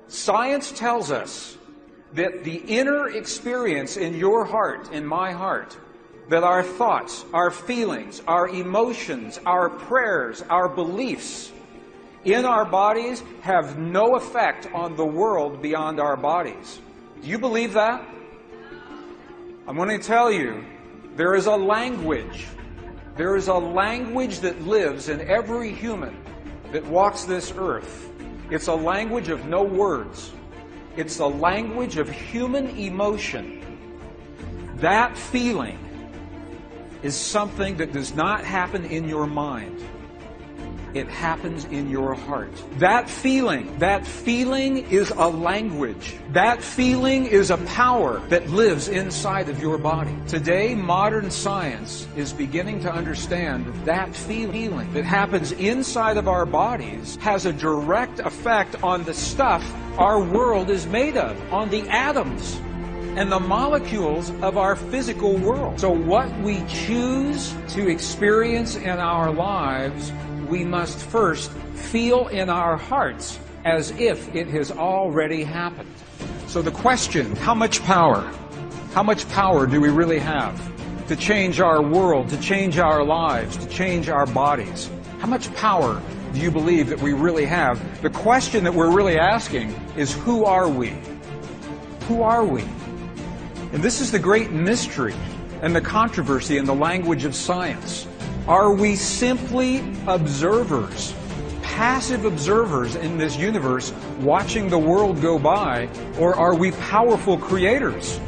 Science tells us that the inner experience in your heart, in my heart, that our thoughts, our feelings, our emotions, our prayers, our beliefs in our bodies have no effect on the world beyond our bodies. Do you believe that? I'm going to tell you, there is a language. There is a language that lives in every human that walks this earth. It's a language of no words. It's a language of human emotion. That feeling is something that does not happen in your mind. It happens in your heart. That feeling is a language. That feeling is a power that lives inside of your body. Today, modern science is beginning to understand that feeling that happens inside of our bodies has a direct effect on the stuff our world is made of, on the atoms and the molecules of our physical world. So what we choose to experience in our lives, we must first feel in our hearts as if it has already happened. So the question, how much power do we really have to change our world, to change our lives, to change our bodies? How much power do you believe that we really have? The question that we're really asking is, who are we? Who are we? And this is the great mystery and the controversy in the language of science. Are we simply observers, passive observers in this universe, watching the world go by, or are we powerful creators?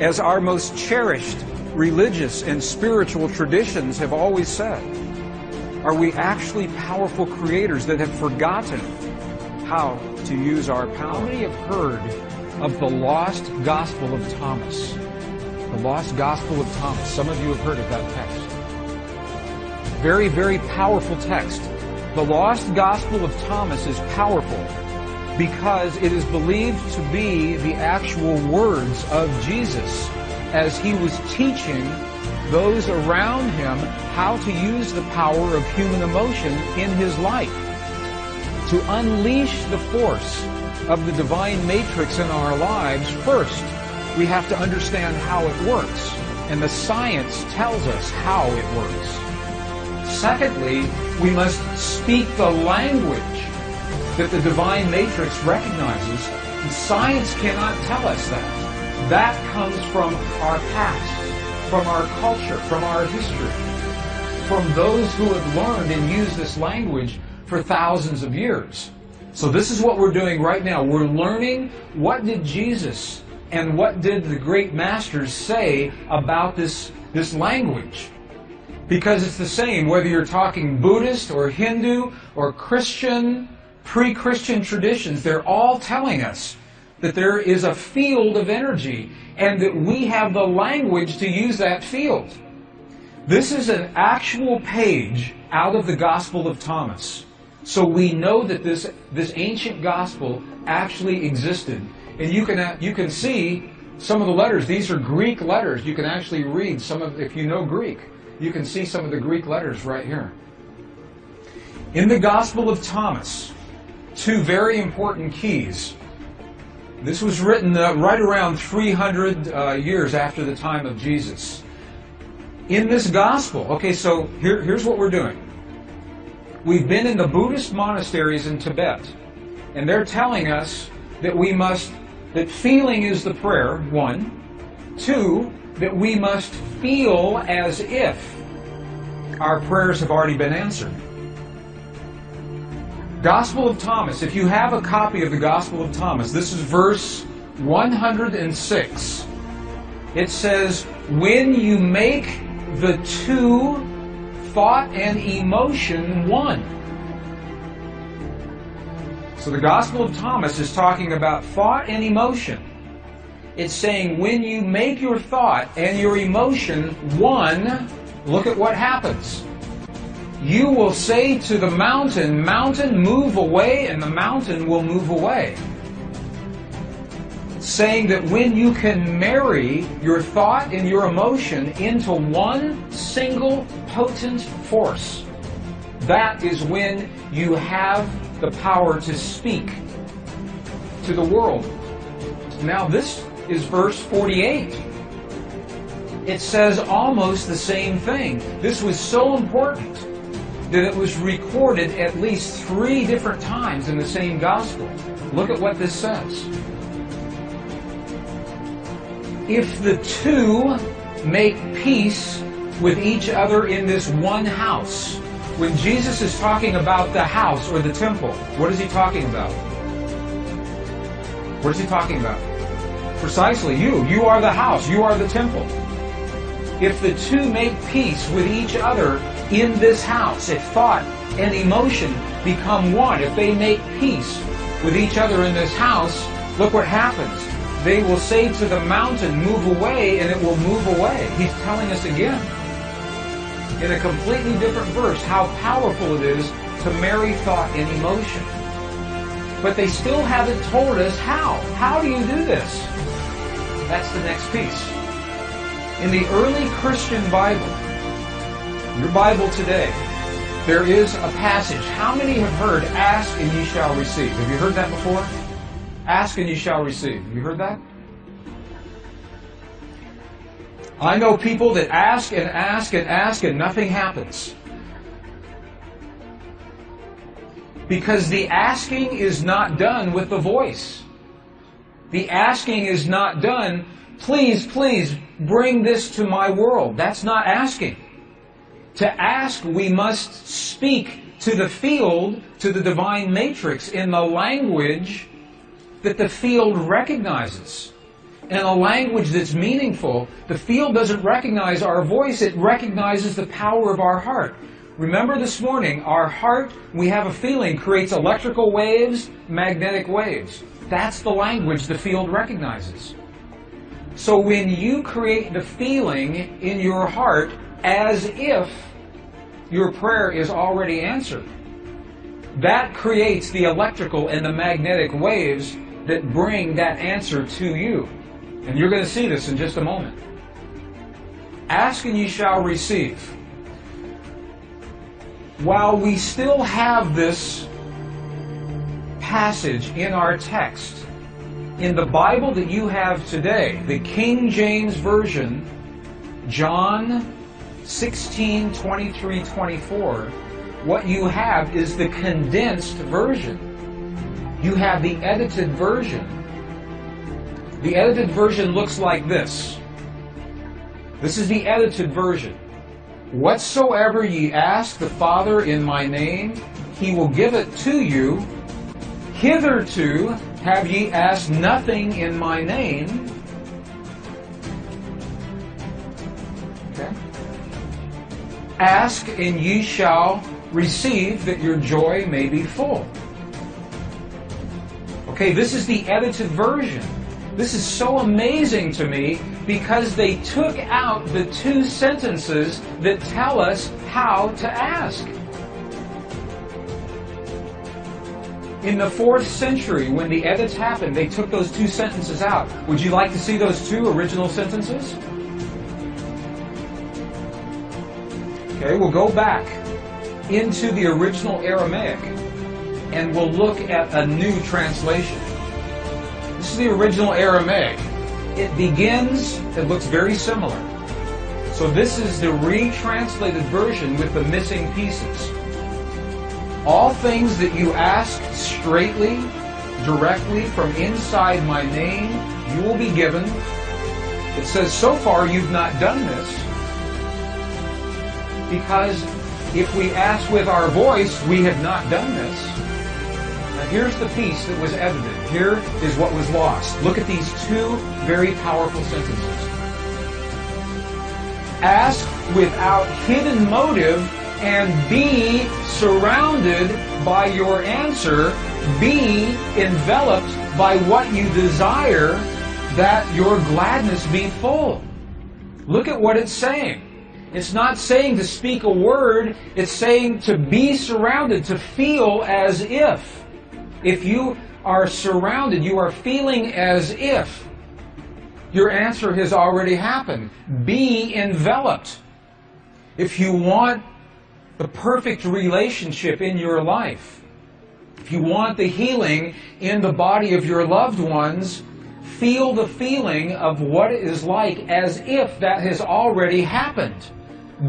As our most cherished religious and spiritual traditions have always said, are we actually powerful creators that have forgotten how to use our power? How many have heard of the lost Gospel of Thomas? The lost Gospel of Thomas. Some of you have heard of that text. Very, very powerful text. The lost Gospel of Thomas is powerful because it is believed to be the actual words of Jesus as he was teaching those around him how to use the power of human emotion in his life. To unleash the force of the divine matrix in our lives, first, we have to understand how it works. And the science tells us how it works. Secondly, we must speak the language that the divine matrix recognizes. And science cannot tell us that. That comes from our past, from our culture, from our history, from those who have learned and used this language for thousands of years. So this is what we're doing right now. We're learning what did Jesus and what did the great masters say about this language. Because it's the same whether you're talking Buddhist or Hindu or Christian, pre-Christian traditions, they're all telling us that there is a field of energy and that we have the language to use that field. This is an actual page out of the Gospel of Thomas. So we know that this ancient gospel actually existed. And you can see some of the letters. These are Greek letters. You can actually read some of, if you know Greek, you can see some of the Greek letters right here. In the Gospel of Thomas, two very important keys. This was written right around 300 years after the time of Jesus. In this Gospel, okay, so here's what we're doing. We've been in the Buddhist monasteries in Tibet, and they're telling us that feeling is the prayer, one. Two, that we must feel as if our prayers have already been answered. Gospel of Thomas, if you have a copy of the Gospel of Thomas, this is verse 106. It says, when you make the two, thought and emotion, one. So the Gospel of Thomas is talking about thought and emotion. It's saying when you make your thought and your emotion one, look at what happens. You will say to the mountain, mountain, move away, and the mountain will move away. Saying that when you can marry your thought and your emotion into one single potent force, that is when you have the power to speak to the world. Now this is verse 48. It says almost the same thing. This was so important that it was recorded at least 3 different times in the same gospel. Look at what this says. If the two make peace with each other in this one house. When Jesus is talking about the house or the temple, what is he talking about? What is he talking about? Precisely you. You are the house. You are the temple. If the two make peace with each other in this house, if thought and emotion become one, if they make peace with each other in this house, look what happens. They will say to the mountain, move away, and it will move away. He's telling us again, in a completely different verse, how powerful it is to marry thought and emotion. But they still haven't told us how. How do you do this? That's the next piece. In the early Christian Bible, your Bible today, there is a passage. How many have heard, ask and ye shall receive? Have you heard that before? Ask and you shall receive. Have you heard that? I know people that ask and ask and ask and nothing happens. Because the asking is not done with the voice. The asking is not done, please, please, bring this to my world. That's not asking. To ask, we must speak to the field, to the divine matrix, in the language that the field recognizes. In a language that's meaningful, the field doesn't recognize our voice, it recognizes the power of our heart. Remember this morning, our heart, we have a feeling, creates electrical waves, magnetic waves. That's the language the field recognizes. So when you create the feeling in your heart as if your prayer is already answered, that creates the electrical and the magnetic waves that bring that answer to you. And you're going to see this in just a moment. Ask and ye shall receive. While we still have this passage in our text, in the Bible that you have today, the King James Version, John 16:23-24, what you have is the condensed version. You have the edited version. The edited version looks like this. This is the edited version. Whatsoever ye ask the Father in my name, he will give it to you. Hitherto have ye asked nothing in my name. Okay. Ask and ye shall receive, that your joy may be full. Okay, this is the edited version. This is so amazing to me because they took out the 2 sentences that tell us how to ask. In the 4th century, when the edits happened, they took those 2 sentences out. Would you like to see those 2 original sentences? Okay, we'll go back into the original Aramaic and we'll look at a new translation. This is the original Aramaic. It begins, it looks very similar. So this is the retranslated version with the missing pieces. All things that you ask straightly, directly from inside my name, you will be given. It says, so far you've not done this, because if we ask with our voice, we have not done this. Now here's the piece that was edited. Here is what was lost. Look at these 2 very powerful sentences. Ask without hidden motive and be surrounded by your answer. Be enveloped by what you desire, that your gladness be full. Look at what it's saying. It's not saying to speak a word, it's saying to be surrounded, to feel as if. If you are surrounded, you are feeling as if your answer has already happened. Be enveloped. If you want the perfect relationship in your life, if you want the healing in the body of your loved ones, feel the feeling of what it is like as if that has already happened.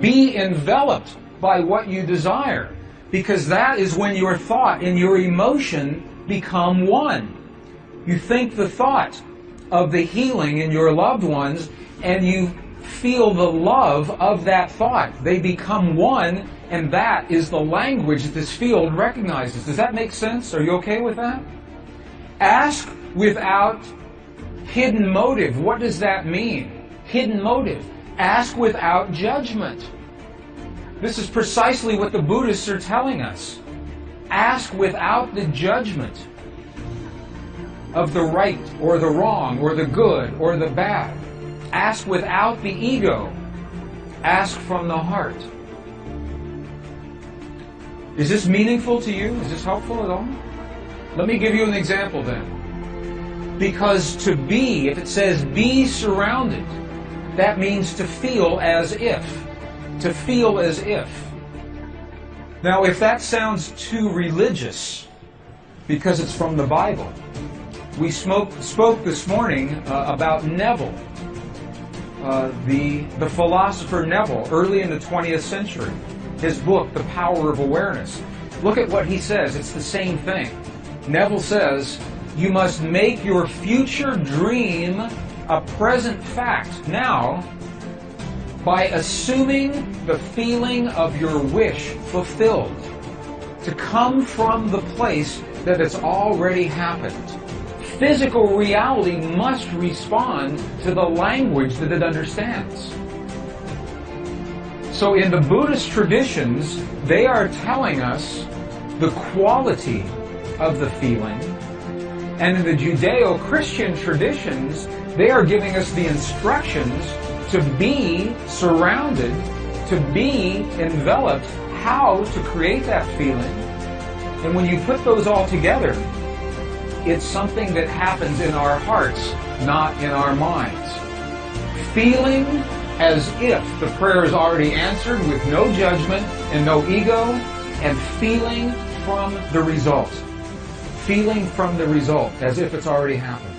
Be enveloped by what you desire, because that is when your thought and your emotion become one. You think the thought of the healing in your loved ones, and you feel the love of that thought. They become one, and that is the language that this field recognizes. Does that make sense? Are you okay with that? Ask without hidden motive. What does that mean? Hidden motive. Ask without judgment. This is precisely what the Buddhists are telling us. Ask without the judgment of the right or the wrong or the good or the bad. Ask without the ego. Ask from the heart. Is this meaningful to you? Is this helpful at all? Let me give you an example then. Because to be, if it says be surrounded, that means to feel as if. To feel as if. Now, if that sounds too religious, because it's from the Bible, we spoke this morning about Neville, the philosopher Neville, early in the 20th century. His book, The Power of Awareness. Look at what he says. It's the same thing. Neville says, you must make your future dream a present fact now by assuming the feeling of your wish fulfilled, to come from the place that it's already happened. Physical reality must respond to the language that it understands. So in the Buddhist traditions, they are telling us the quality of the feeling. And in the Judeo-Christian traditions, they are giving us the instructions to be surrounded, to be enveloped, how to create that feeling. And when you put those all together, it's something that happens in our hearts, not in our minds. Feeling as if the prayer is already answered with no judgment and no ego, and feeling from the result. Feeling from the result as if it's already happened.